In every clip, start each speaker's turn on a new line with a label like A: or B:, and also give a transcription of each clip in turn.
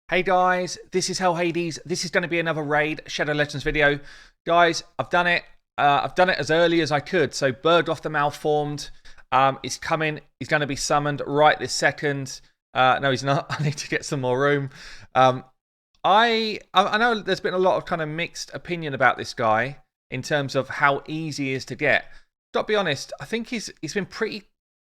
A: Hey guys, this is Hell Hades. This is going to be another raid Shadow Legends video. Guys, I've done it. I've done it as early as I could. So Bergoth the Malformed is coming. He's going to be summoned right this second. No, he's not. I need to get some more room. I know there's been a lot of kind of mixed opinion about this guy in terms of how easy he is to get. Got to be honest, I think he's been pretty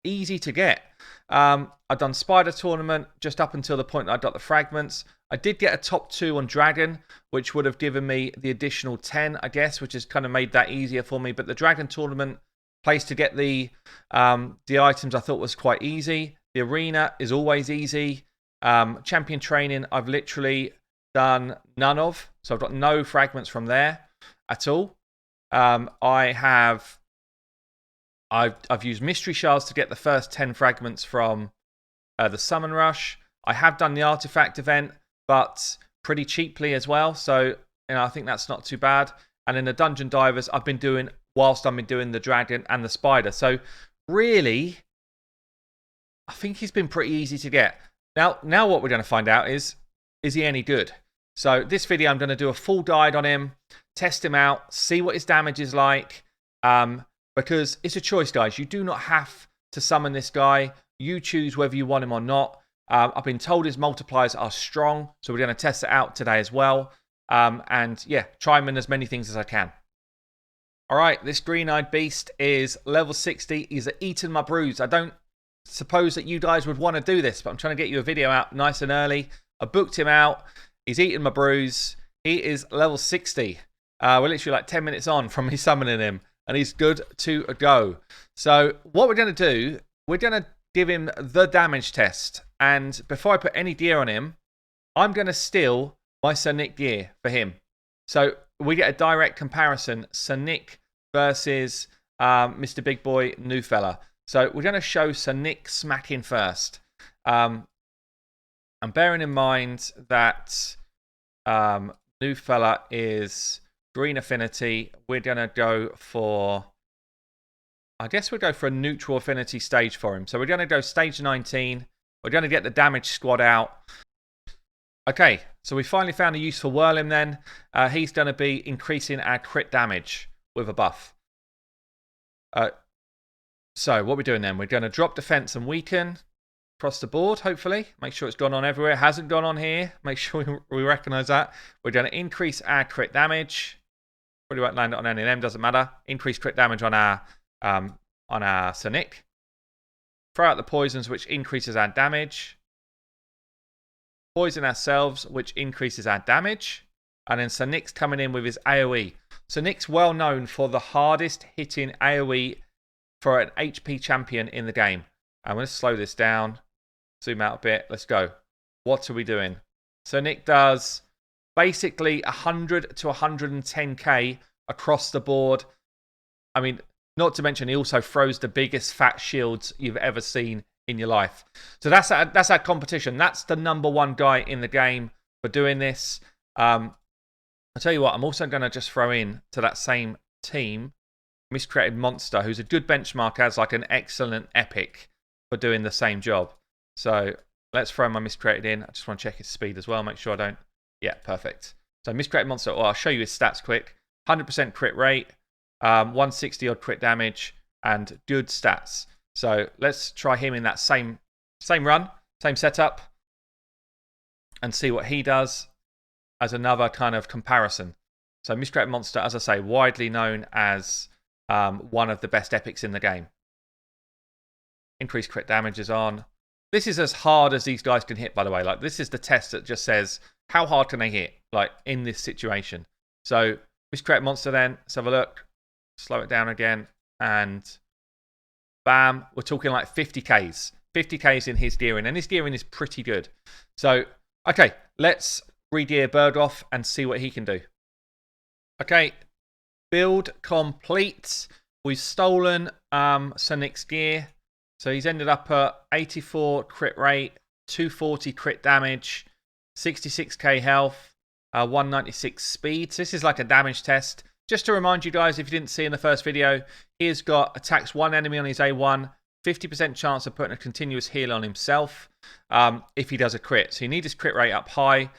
A: easy to get. I've done Spider Tournament just up until the point that I got the fragments. I did get a top 2 on Dragon, which would have given me the additional 10, I guess, which has kind of made that easier for me. But the Dragon Tournament place to get the items I thought was quite easy. The Arena is always easy. Champion Training, I've literally done none of. So I've got no fragments from there at all. I've used Mystery Shards to get the first 10 fragments from the Summon Rush. I have done the Artifact event, but pretty cheaply as well. So I think that's not too bad. And in the Dungeon Divers, I've been doing whilst I've been doing the Dragon and the Spider. So really, I think he's been pretty easy to get. Now what we're going to find out is he any good? So this video, I'm going to do a full guide on him, test him out, see what his damage is like. Because it's a choice, guys. You do not have to summon this guy. You choose whether you want him or not. I've been told his multipliers are strong, so we're going to test it out today as well. And yeah, try him in as many things as I can. All right, this green-eyed beast is level 60. He's eaten my brews. I don't suppose that you guys would want to do this, but I'm trying to get you a video out nice and early. I booked him out. He's eaten my brews. He is level 60. We're literally like 10 minutes on from me summoning him. And he's good to go. So what we're going to do, we're going to give him the damage test. And before I put any gear on him, I'm going to steal my Sir Nick gear for him. So we get a direct comparison. Sir Nick versus Mr. Big Boy New Fella. So we're going to show Sir Nick smacking first. I'm bearing in mind that New Fella is green affinity. We're going to go for, I guess we'll go for a neutral affinity stage for him. So we're going to go stage 19. We're going to get the damage squad out. Okay, so we finally found a use for Whirlim then. He's going to be increasing our crit damage with a buff. So what we're doing then, we're going to drop defense and weaken across the board, hopefully. Make sure it's gone on everywhere. It hasn't gone on here. Make sure we recognize that. We're going to increase our crit damage. Probably won't land it on any of them, doesn't matter. Increase crit damage on our Sir Nick. Throw out the poisons, which increases our damage. Poison ourselves, which increases our damage. And then Sir Nick's coming in with his AoE. Sir Nick's well known for the hardest hitting AoE for an HP champion in the game. I'm going to slow this down. Zoom out a bit. Let's go. What are we doing? Sir Nick does basically 100 to 110k across the board. I mean, not to mention he also throws the biggest fat shields you've ever seen in your life. So that's our competition. That's the #1 guy in the game for doing this. I'll tell you what, I'm also going to just throw in to that same team Miscreated Monster, who's a good benchmark as like an excellent epic for doing the same job. So let's throw my Miscreated in. I just want to check his speed as well, make sure I don't. Yeah, perfect. So Miscreated Monster, well, I'll show you his stats quick. 100% crit rate, 160 odd crit damage, and good stats. So let's try him in that same run, same setup, and see what he does as another kind of comparison. So Miscreated Monster, as I say, widely known as one of the best epics in the game. Increased crit damage is on. This is as hard as these guys can hit, by the way. Like, this is the test that just says, how hard can they hit, like, in this situation? So, Miscreated Monster then, let's have a look. Slow it down again, and bam, we're talking like 50Ks. 50Ks in his gearing, and his gearing is pretty good. So, okay, let's re-gear Bergoth and see what he can do. Okay, build complete. We've stolen Sir Nick's gear. So he's ended up at 84 crit rate, 240 crit damage, 66k health, 196 speed. So this is like a damage test. Just to remind you guys, if you didn't see in the first video, he's got attacks one enemy on his A1, 50% chance of putting a continuous heal on himself if he does a crit. So you need his crit rate up high.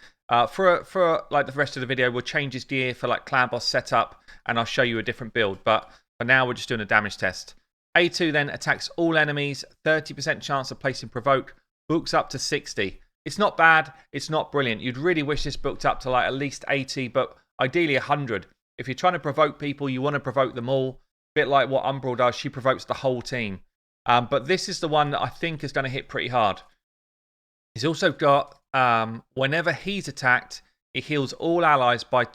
A: For like the rest of the video, we'll change his gear for like clan boss setup, and I'll show you a different build. But for now, we're just doing a damage test. A2 then attacks all enemies, 30% chance of placing provoke, books up to 60. It's not bad, it's not brilliant. You'd really wish this booked up to like at least 80, but ideally 100. If you're trying to provoke people, you want to provoke them all. A bit like what Umbral does, she provokes the whole team. But this is the one that I think is going to hit pretty hard. He's also got, whenever he's attacked, he heals all allies by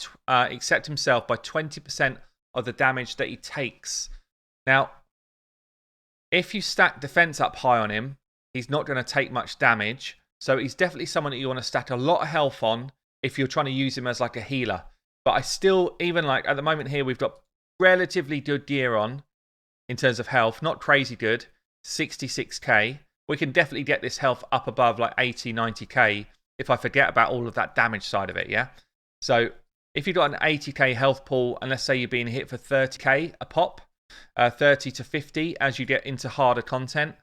A: except himself by 20% of the damage that he takes. Now, if you stack defense up high on him, he's not going to take much damage. So he's definitely someone that you want to stack a lot of health on if you're trying to use him as like a healer. But I still, even like at the moment here, we've got relatively good gear on in terms of health. Not crazy good, 66k. We can definitely get this health up above like 80, 90k if I forget about all of that damage side of it, yeah? So if you've got an 80k health pool, and let's say you're being hit for 30k a pop, 30 to 50 as you get into harder content,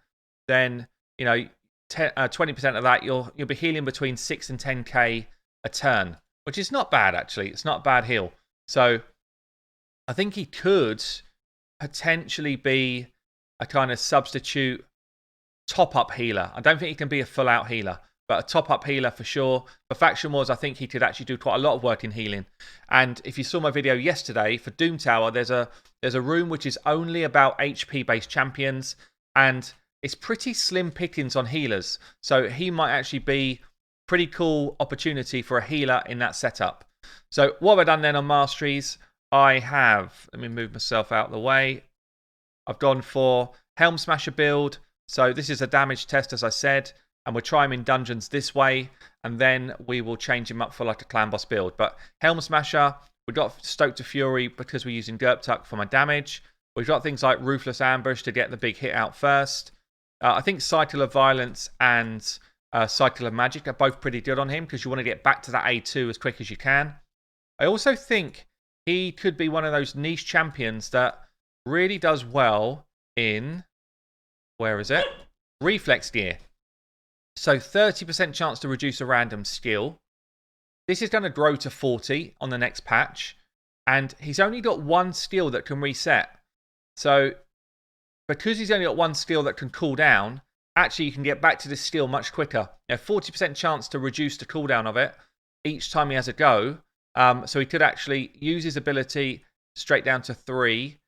A: then, you know, 20% of that, you'll be healing between 6 and 10k a turn, which is not bad, actually. It's not a bad heal. So I think he could potentially be a kind of substitute top-up healer. I don't think he can be a full-out healer, but a top-up healer for sure. For Faction Wars, I think he could actually do quite a lot of work in healing. And if you saw my video yesterday for Doom Tower, there's a room which is only about HP-based champions, and it's pretty slim pickings on healers. So he might actually be pretty cool opportunity for a healer in that setup. So what have I done then on Masteries? I have, let me move myself out of the way. I've gone for Helm Smasher build. So this is a damage test, as I said, and we'll try him in dungeons this way, and then we will change him up for like a clan boss build. But Helm Smasher, we've got Stoke to Fury because we're using Gerptuck for my damage. We've got things like Ruthless Ambush to get the big hit out first. I think Cycle of Violence and Cycle of Magic are both pretty good on him because you want to get back to that A2 as quick as you can. I also think he could be one of those niche champions that really does well in, where is it? Reflex gear. So 30% chance to reduce a random skill. This is going to grow to 40 on the next patch. And he's only got one skill that can reset. So because he's only got one skill that can cool down, actually you can get back to this skill much quicker. 40% chance to reduce the cooldown of it each time he has a go. So he could actually use his ability straight down to 3.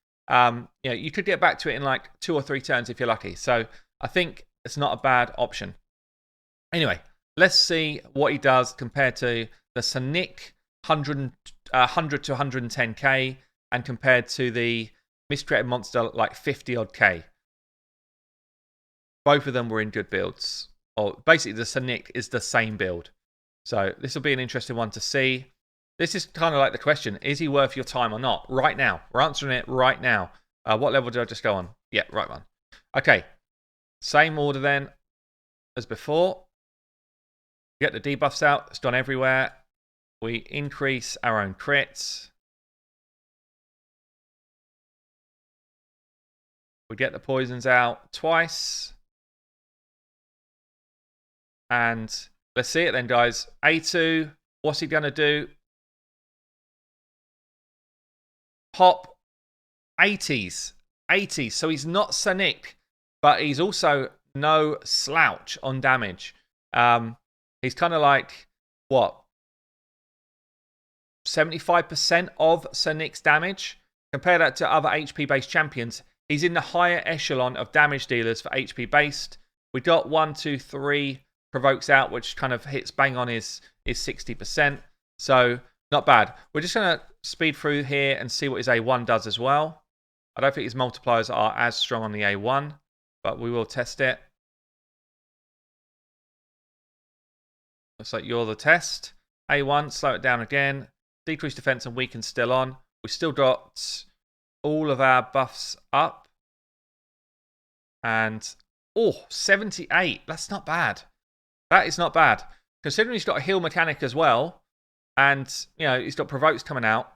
A: You could get back to it in like 2 or 3 turns if you're lucky. So I think it's not a bad option. Anyway, let's see what he does compared to the Sonic 100 to 110k and compared to the Miscreated Monster like 50 odd k. Both of them were in good builds. Or basically the Sonic is the same build. So this will be an interesting one to see. This is kind of like the question, is he worth your time or not? Right now. We're answering it right now. What level did I just go on? Yeah, right one. Okay. Same order then as before. Get the debuffs out. It's done everywhere. We increase our own crits. We get the poisons out twice. And let's see it then, guys. A2, what's he going to do? Pop 80s. 80s. So he's not Sonic, but he's also no slouch on damage. He's kind of like, what? 75% of Sonic's damage. Compare that to other HP-based champions. He's in the higher echelon of damage dealers for HP-based. We got 1, 2, 3 provokes out, which kind of hits bang on his 60%. So, not bad. We're just going to speed through here and see what his A1 does as well. I don't think his multipliers are as strong on the A1, but we will test it. Looks like you're the test. A1, slow it down again. Decrease defense and weaken still on. We've still got all of our buffs up. And, 78. That's not bad. That is not bad. Considering he's got a heal mechanic as well, and, you know, he's got provokes coming out.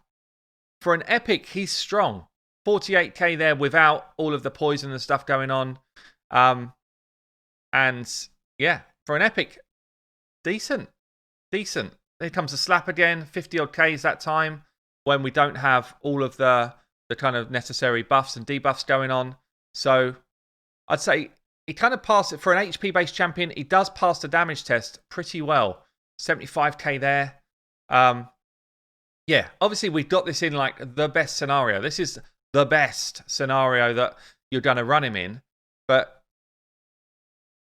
A: For an epic, he's strong. 48k there without all of the poison and stuff going on. And yeah, for an epic, decent. Here comes the slap again, 50 odd Ks that time, when we don't have all of the kind of necessary buffs and debuffs going on. So I'd say he kind of passed it for an HP based champion. He does pass the damage test pretty well. 75k there. Yeah, obviously we've got this in like the best scenario. This is the best scenario that you're going to run him in. But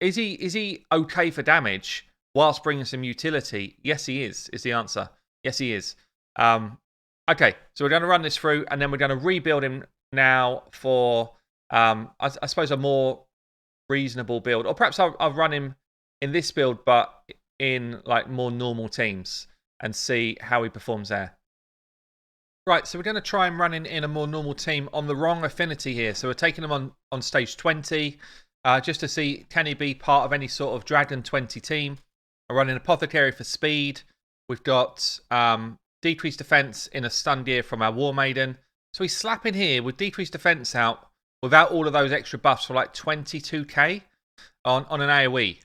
A: is he okay for damage whilst bringing some utility? Yes, he is the answer. Yes, he is. Okay, so we're going to run this through, and then we're going to rebuild him now for, I suppose, a more reasonable build. Or perhaps I'll run him in this build, but in like more normal teams, and see how he performs there. Right, so we're going to try and run in a more normal team on the wrong affinity here. So we're taking him on stage 20, just to see, can he be part of any sort of Dragon 20 team. I'm running Apothecary for speed. We've got decreased defense in a stun gear from our War Maiden. So he's slapping here with decreased defense out without all of those extra buffs for like 22k on an AoE,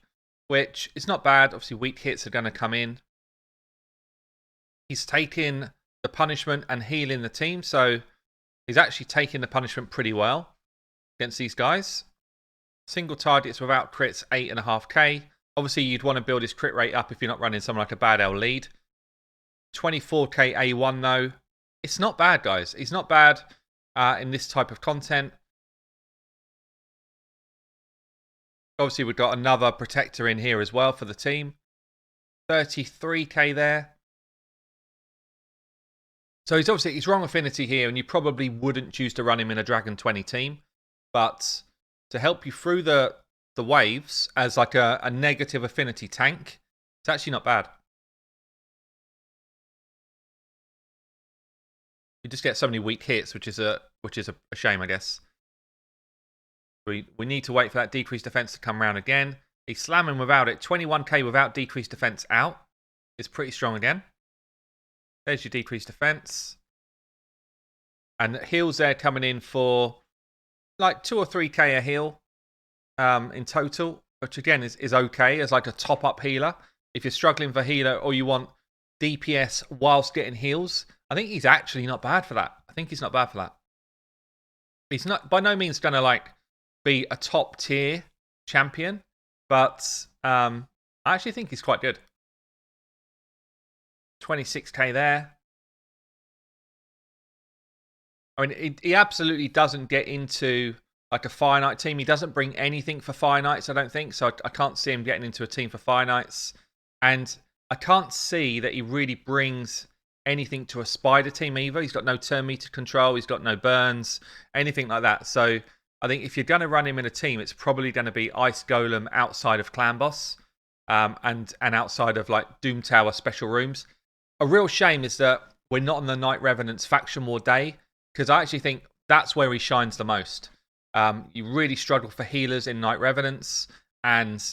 A: which is not bad. Obviously, weak hits are going to come in. He's taking the punishment and healing the team, so he's actually taking the punishment pretty well against these guys. Single targets without crits, 8.5k. Obviously, you'd want to build his crit rate up if you're not running someone like a Bad L lead. 24k A1 though. It's not bad, guys. He's not bad in this type of content. Obviously, we've got another protector in here as well for the team. 33k there. So he's wrong affinity here, and you probably wouldn't choose to run him in a Dragon 20 team. But to help you through the waves as like a negative affinity tank, it's actually not bad. You just get so many weak hits, which is a shame, I guess. We need to wait for that decreased defense to come around again. He's slamming without it. 21k without decreased defense out. It's pretty strong again. There's your decreased defense. And heals there coming in for like 2 or 3k a heal in total, which again is okay as like a top-up healer. If you're struggling for healer or you want DPS whilst getting heals, I think he's actually not bad for that. He's not by no means going to like be a top-tier champion, but I actually think he's quite good. 26k there. I mean, he absolutely doesn't get into like a Fire Knight team. He doesn't bring anything for Fire Knights, I don't think. So I can't see him getting into a team for Fire Knights. And I can't see that he really brings anything to a Spider team either. He's got no turn meter control. He's got no burns, anything like that. So I think if you're going to run him in a team, it's probably going to be Ice Golem outside of Clan Boss and outside of like Doom Tower special rooms. A real shame is that we're not on the Night Revenant's Faction War day, because I actually think that's where he shines the most. You really struggle for healers in Night Revenants, and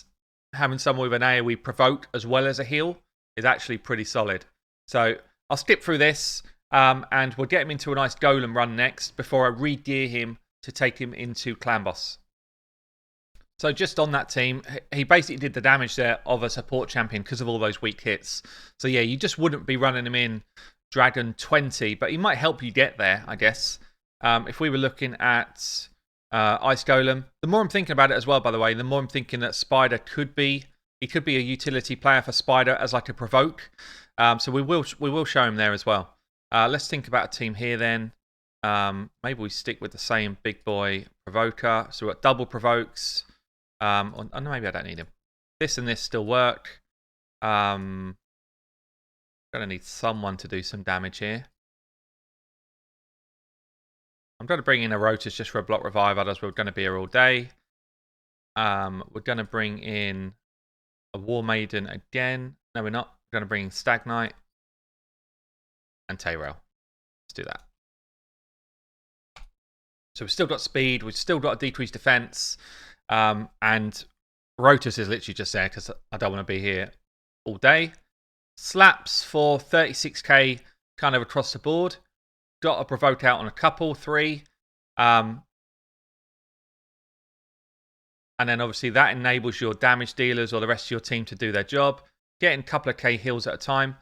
A: having someone with an AoE provoke as well as a heal is actually pretty solid. So I'll skip through this, and we'll get him into a nice Golem run next before I re-gear him to take him into Clan Boss. So just on that team, he basically did the damage there of a support champion because of all those weak hits. So yeah, you just wouldn't be running him in Dragon 20, but he might help you get there, I guess. If we were looking at Ice Golem, the more I'm thinking about it as well, by the way, the more I'm thinking that Spider could be a utility player for Spider as like a provoke. So we will show him there as well. Let's think about a team here then. Maybe we stick with the same big boy provoker. So we've got double provokes. Or maybe I don't need him. This and this still work. Gonna need someone to do some damage here. I'm going to bring in a Rotus just for a block revive, otherwise we're going to be here all day. We're going to bring in a War Maiden again. No, we're not. We're going to bring in Stag Knight and Tayrail. Let's do that. So we've still got speed, we've still got a decreased defense, and Rotus is literally just there because I don't want to be here all day. Slaps for 36k kind of across the board. Got a provoke out on a couple, 3. And then obviously that enables your damage dealers or the rest of your team to do their job, getting a couple of K heals at a time.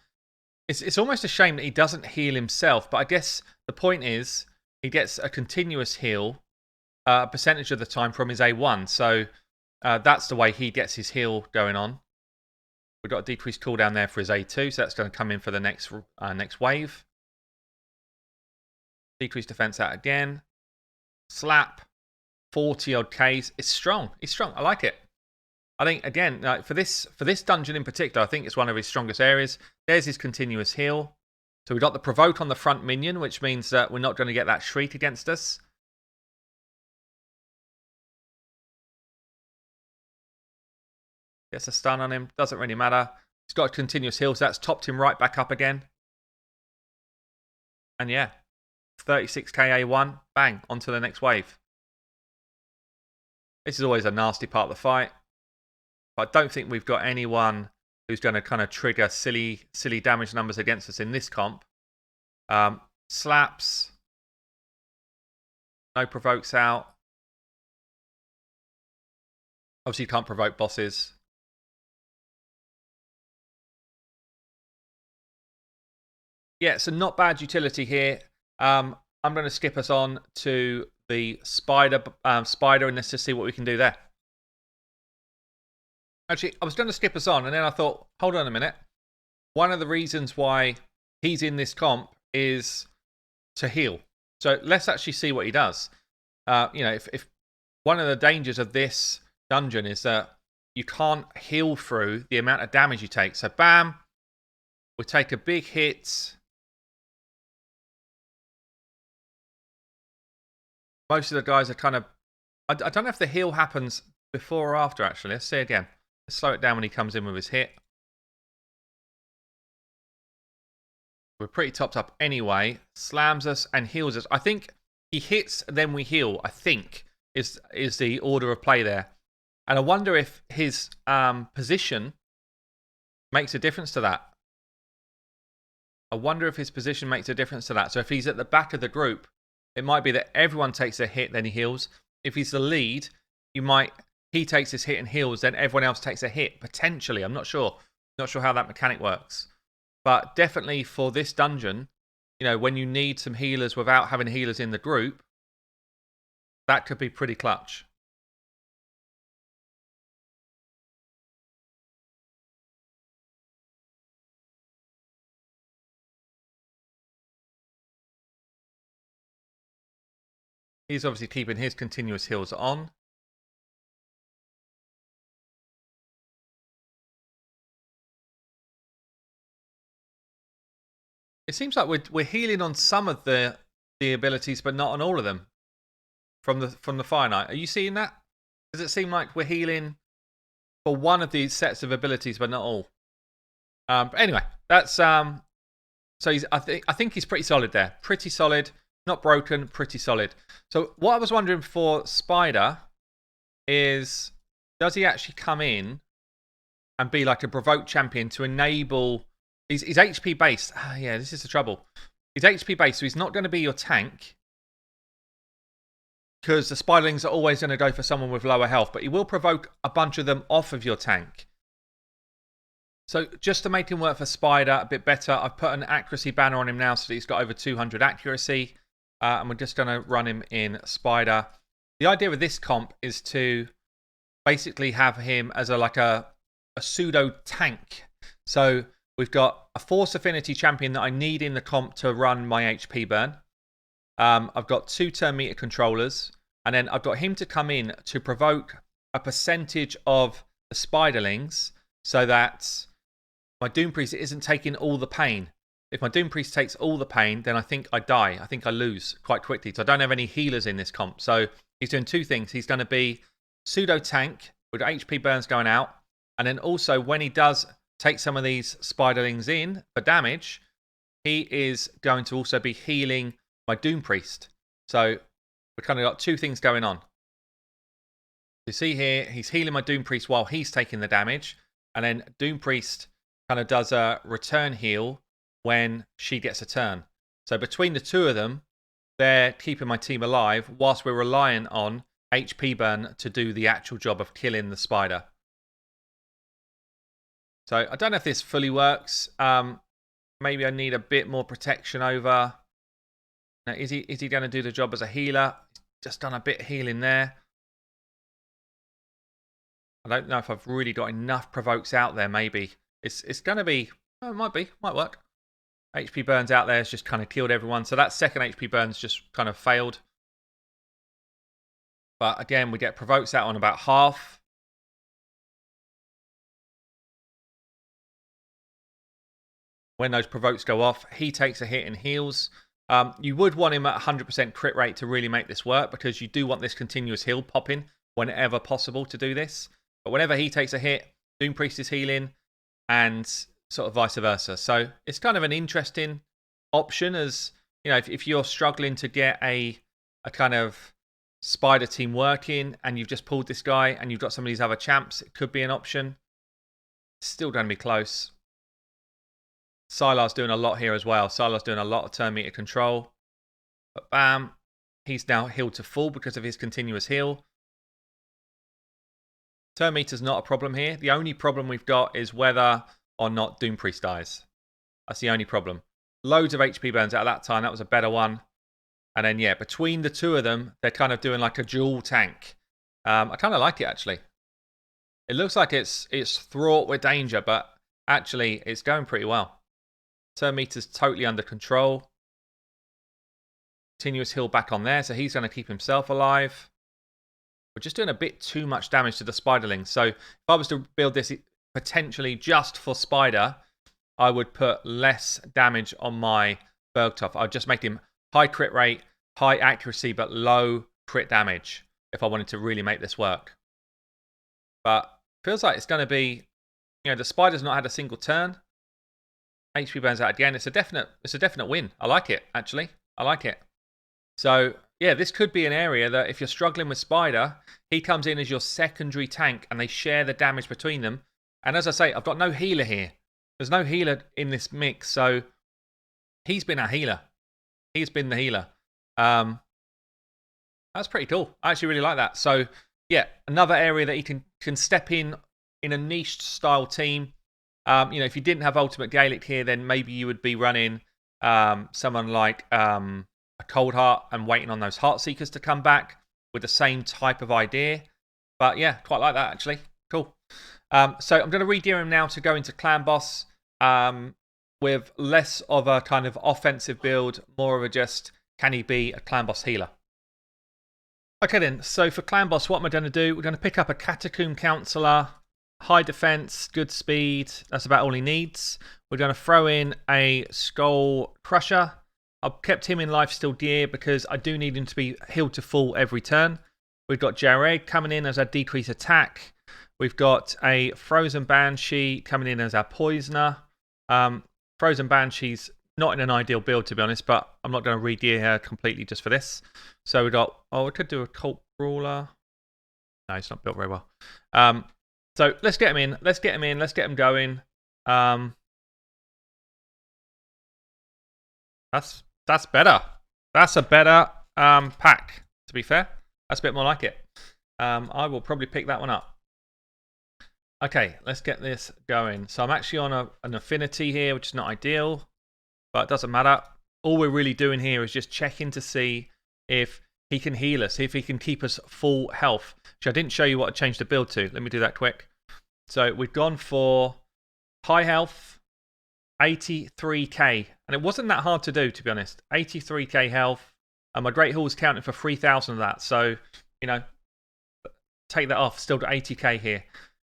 A: It's almost a shame that he doesn't heal himself, but I guess the point is he gets a continuous heal a percentage of the time from his A1. So that's the way he gets his heal going on. We've got a decreased cooldown there for his A2, so that's going to come in for the next wave. Decreased defense out again. Slap. 40 odd Ks. It's strong. It's strong. I like it. I think, again, for this dungeon in particular, I think it's one of his strongest areas. There's his continuous heal. So we've got the provoke on the front minion, which means that we're not going to get that shriek against us. Gets a stun on him. Doesn't really matter. He's got a continuous heal, so that's topped him right back up again. And yeah, 36k A1. Bang, on to the next wave. This is always a nasty part of the fight. But I don't think we've got anyone who's going to kind of trigger silly damage numbers against us in this comp. Slaps. No provokes out. Obviously, you can't provoke bosses. Yeah, so not bad utility here. I'm going to skip us on to the spider and let's just see what we can do there. Actually, I was going to skip us on, and then I thought, hold on a minute. One of the reasons why he's in this comp is to heal. So let's actually see what he does. If one of the dangers of this dungeon is that you can't heal through the amount of damage you take. So bam, we take a big hit. Most of the guys are kind of... I don't know if the heal happens before or after, actually. Let's see again. Let's slow it down when he comes in with his hit. We're pretty topped up anyway. Slams us and heals us. I think he hits, then we heal, I think, is the order of play there. And I wonder if his position makes a difference to that. I wonder if his position makes a difference to that. So if he's at the back of the group, it might be that everyone takes a hit, then he heals. If he's the lead, he takes his hit and heals, then everyone else takes a hit, potentially. I'm not sure. Not sure how that mechanic works. But definitely for this dungeon, when you need some healers without having healers in the group, that could be pretty clutch. He's obviously keeping his continuous heals on. It seems like we're healing on some of the abilities, but not on all of them. From the Fire Knight, are you seeing that? Does it seem like we're healing for one of these sets of abilities, but not all? But anyway, that's so I think he's pretty solid there. Pretty solid, not broken, pretty solid. So what I was wondering for Spider is, does he actually come in and be like a provoke champion to enable... He's HP based. Yeah, this is the trouble. He's HP based, so he's not going to be your tank. Because the Spiderlings are always going to go for someone with lower health. But he will provoke a bunch of them off of your tank. So just to make him work for Spider a bit better, I've put an accuracy banner on him now so that he's got over 200 accuracy. And we're just going to run him in Spider. The idea with this comp is to basically have him as a pseudo tank. So we've got a Force Affinity champion that I need in the comp to run my HP burn. I've got 2 turn meter controllers. And then I've got him to come in to provoke a percentage of the Spiderlings so that my Doom Priest isn't taking all the pain. If my Doom Priest takes all the pain, then I think I die. I think I lose quite quickly. So I don't have any healers in this comp. So he's doing 2 things. He's going to be pseudo tank with HP burns going out. And then also when he does take some of these Spiderlings in for damage, he is going to also be healing my Doom Priest. So we've kind of got 2 things going on. You see here, he's healing my Doom Priest while he's taking the damage. And then Doom Priest kind of does a return heal when she gets a turn. So between the 2 of them, they're keeping my team alive whilst we're relying on HP burn to do the actual job of killing the spider. So I don't know if this fully works. Maybe I need a bit more protection over. Now, is he going to do the job as a healer? Just done a bit of healing there. I don't know if I've really got enough provokes out there. Maybe it's going to be. Oh, it might work. HP burns out there has just kind of killed everyone. So that second HP burns just kind of failed. But again, we get provokes out on about half. When those provokes go off, he takes a hit and heals. You would want him at 100% crit rate to really make this work, because you do want this continuous heal popping whenever possible to do this. But whenever he takes a hit, Doom Priest is healing, and sort of vice versa. So it's kind of an interesting option, as you know, if you're struggling to get a kind of spider team working, and you've just pulled this guy, and you've got some of these other champs, it could be an option. Still going to be close. Sylar's doing a lot here as well. Sylar's doing a lot of turn meter control. But bam, he's now healed to full because of his continuous heal. Turn meter's not a problem here. The only problem we've got is whether or not Doom Priest dies. That's the only problem. Loads of HP burns out of that time. That was a better one. And then, yeah, between the two of them, they're kind of doing like a dual tank. I kind of like it, actually. It looks like it's fraught with danger, but actually, it's going pretty well. Turn meter's totally under control. Continuous heal back on there, so he's going to keep himself alive. We're just doing a bit too much damage to the spiderling. So if I was to build this potentially just for spider, I would put less damage on my Bergoth. I'd just make him high crit rate, high accuracy, but low crit damage if I wanted to really make this work. But feels like it's going to be, you know, the spider's not had a single turn. HP burns out again. It's a definite win. I like it, actually. I like it. So, yeah, this could be an area that if you're struggling with Spider, he comes in as your secondary tank and they share the damage between them. And as I say, I've got no healer here. There's no healer in this mix, so he's been our healer. He's been the healer. That's pretty cool. I actually really like that. So, yeah, another area that he can step in a niche style team. You know, if you didn't have Ultimate Gaelic here, then maybe you would be running someone like a Cold Heart and waiting on those Heart Seekers to come back with the same type of idea. But yeah, quite like that, actually. Cool. So I'm going to re-gear him now to go into Clan Boss with less of a kind of offensive build, more of a just, can he be a Clan Boss healer? Okay then, so for Clan Boss, what am I going to do? We're going to pick up a Catacomb Counselor. High defense, good speed. That's about all he needs. We're going to throw in a Skull Crusher. I've kept him in Lifesteal Gear because I do need him to be healed to full every turn. We've got Jared coming in as our decrease attack. We've got a Frozen Banshee coming in as our Poisoner. Frozen Banshee's not in an ideal build, to be honest, but I'm not going to re-gear her completely just for this. So we've got, we could do a Cult Brawler. No, it's not built very well. So let's get him in. Let's get him going. That's better. That's a better pack, to be fair. That's a bit more like it. I will probably pick that one up. Okay, let's get this going. So I'm actually on an affinity here, which is not ideal, but it doesn't matter. All we're really doing here is just checking to see if he can heal us, if he can keep us full health. Which I didn't show you what I changed the build to. Let me do that quick. So we've gone for high health, 83k. And it wasn't that hard to do, to be honest. 83k health. And my Great Hall's counting for 3,000 of that. So, you know, take that off. Still got 80k here.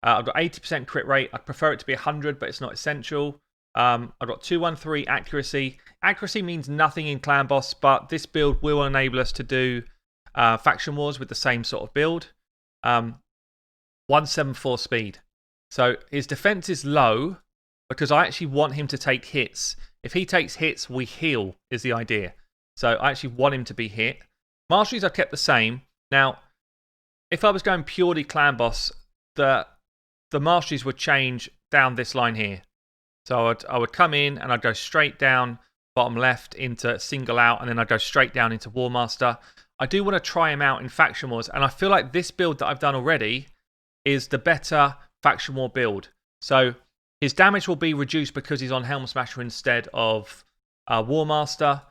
A: I've got 80% crit rate. I'd prefer it to be 100, but it's not essential. I've got 213 accuracy. Accuracy means nothing in Clan Boss, but this build will enable us to do Faction Wars with the same sort of build. 174 speed. So his defense is low because I actually want him to take hits. If he takes hits, we heal, is the idea. So I actually want him to be hit. Masteries I've kept the same. Now, if I was going purely Clan Boss, the Masteries would change down this line here. So I would come in and I'd go straight down bottom left into Single Out, and then I'd go straight down into War Master. I do want to try him out in Faction Wars, and I feel like this build that I've done already is the better Faction War build. So his damage will be reduced because he's on Helm Smasher instead of War Master.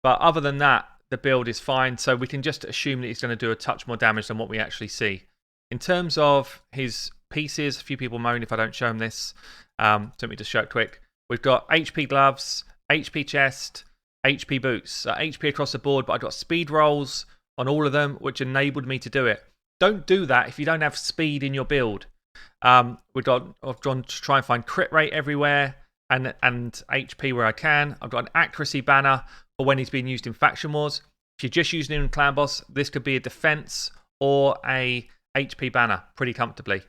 A: But other than that, the build is fine. So we can just assume that he's going to do a touch more damage than what we actually see. In terms of his pieces, a few people moan if I don't show them this. Let me just show it quick. We've got HP gloves, HP chest, HP boots, HP across the board, but I've got speed rolls on all of them, which enabled me to do it. Don't do that if you don't have speed in your build. I've gone to try and find crit rate everywhere and HP where I can. I've got an accuracy banner for when he's being used in Faction Wars. If you're just using him in Clan Boss, this could be a defense or a HP banner pretty comfortably.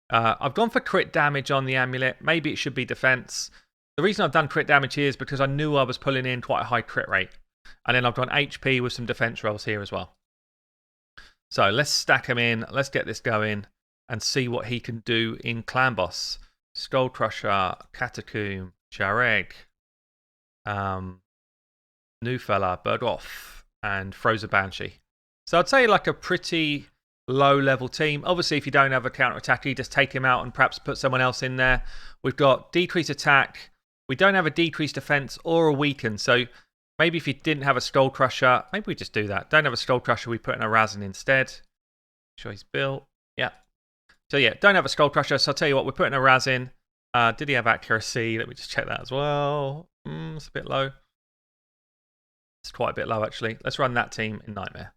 A: I've gone for crit damage on the amulet. Maybe it should be defense. The reason I've done crit damage here is because I knew I was pulling in quite a high crit rate. And then I've gone HP with some defense rolls here as well. So let's stack him in. Let's get this going and see what he can do in Clan Boss. Skull Crusher, Catacomb, Jareg, New Fella, Bergoth, and Frozen Banshee. So I'd say like a pretty low level team. Obviously, if you don't have a counter attack, you just take him out and perhaps put someone else in there. We've got decreased attack. We don't have a decreased defense or a weaken. So maybe if you didn't have a Skull Crusher, maybe we just do that. Don't have a Skull Crusher, we put in a Razin instead. Sure he's built. Yeah. So yeah, don't have a Skull Crusher. So I'll tell you what, we're putting a Razin. Did he have accuracy? Let me just check that as well. It's a bit low. It's quite a bit low actually. Let's run that team in Nightmare.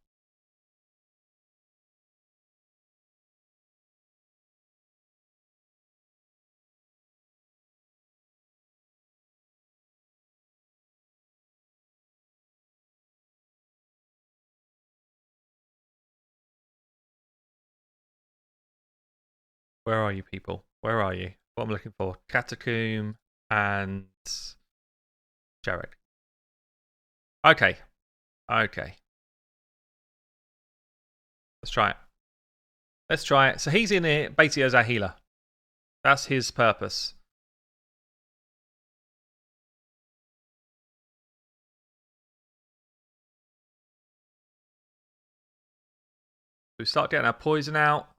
A: Where are you people? Where are you? What I'm looking for? Catacomb and Jarek. Okay. Okay. Let's try it. Let's try it. So he's in here basically as our healer. That's his purpose. We start getting our poison out.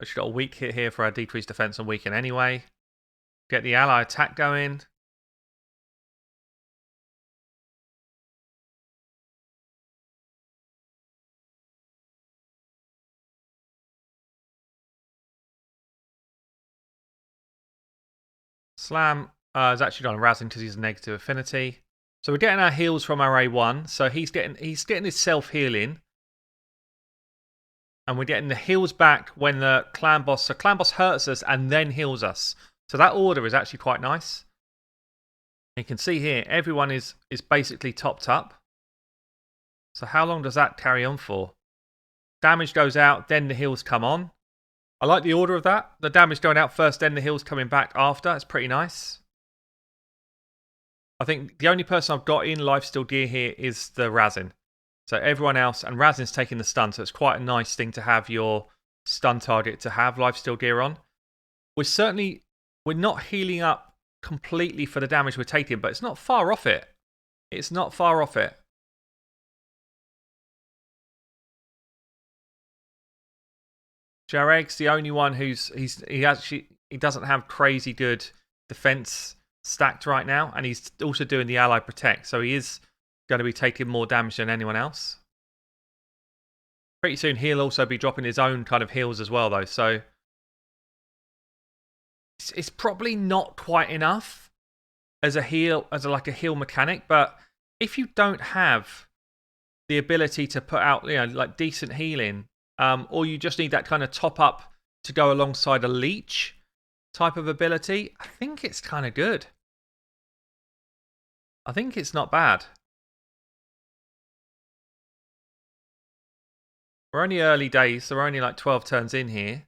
A: We've got a weak hit here for our decreased defense and weaken anyway. Get the ally attack going. Slam is actually gone Razin because he's a negative affinity. So we're getting our heals from our A1. So he's getting his self-healing. And we're getting the heals back when the Clan Boss... So Clan Boss hurts us and then heals us. So that order is actually quite nice. You can see here, everyone is basically topped up. So how long does that carry on for? Damage goes out, then the heals come on. I like the order of that. The damage going out first, then the heals coming back after. It's pretty nice. I think the only person I've got in lifesteal gear here is the Razin. So everyone else, and Razin's taking the stun, so it's quite a nice thing to have your stun target to have lifesteal gear on. We're not healing up completely for the damage we're taking, but it's not far off it. It's not far off it. Jareg's the only one he doesn't have crazy good defense stacked right now, and he's also doing the ally protect, so he is going to be taking more damage than anyone else. Pretty soon he'll also be dropping his own kind of heals as well though, so it's probably not quite enough as a heal, like a heal mechanic, but if you don't have the ability to put out, like decent healing, or you just need that kind of top up to go alongside a leech type of ability, I think it's kind of good. I think it's not bad. We're only early days, so we're only like 12 turns in here.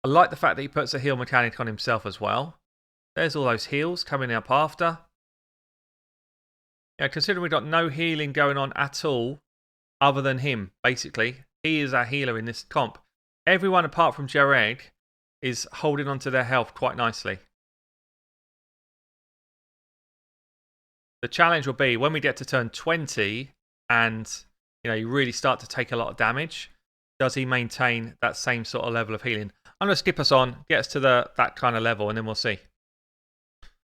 A: I like the fact that he puts a heal mechanic on himself as well. There's all those heals coming up after. Yeah, considering we've got no healing going on at all, other than him, basically. He is our healer in this comp. Everyone apart from Jareg is holding on to their health quite nicely. The challenge will be when we get to turn 20 and you really start to take a lot of damage, does he maintain that same sort of level of healing? I'm going to skip us on, get us to that kind of level, and then we'll see.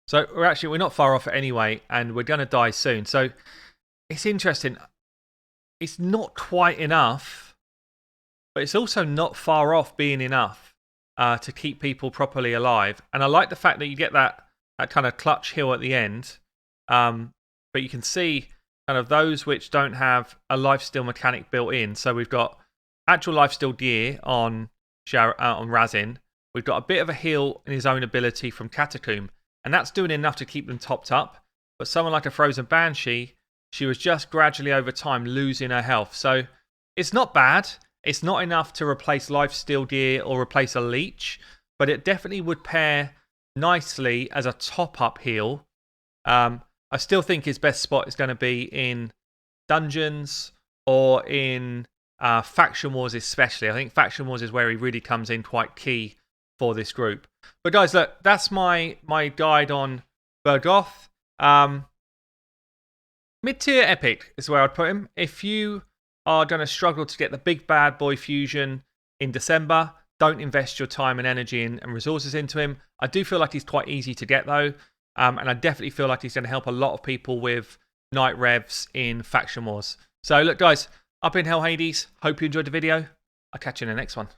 A: So we're not far off it anyway, and we're going to die soon. So it's interesting. It's not quite enough, but it's also not far off being enough to keep people properly alive. And I like the fact that you get that kind of clutch heal at the end. But you can see kind of those which don't have a lifesteal mechanic built in. So we've got actual lifesteal gear on Razin. We've got a bit of a heal in his own ability from Catacomb. And that's doing enough to keep them topped up. But someone like a Frozen Banshee, she was just gradually over time losing her health. So it's not bad. It's not enough to replace lifesteal gear or replace a leech. But it definitely would pair nicely as a top-up heal. I still think his best spot is going to be in dungeons or in Faction Wars especially. I think Faction Wars is where he really comes in quite key for this group. But guys, look, that's my guide on Bergoth. Mid-tier epic is where I'd put him. If you are going to struggle to get the big bad boy fusion in December, don't invest your time and energy and resources into him. I do feel like he's quite easy to get though. And I definitely feel like he's going to help a lot of people with night revs in Faction Wars. So look guys, up in Hell Hades, hope you enjoyed the video. I'll catch you in the next one.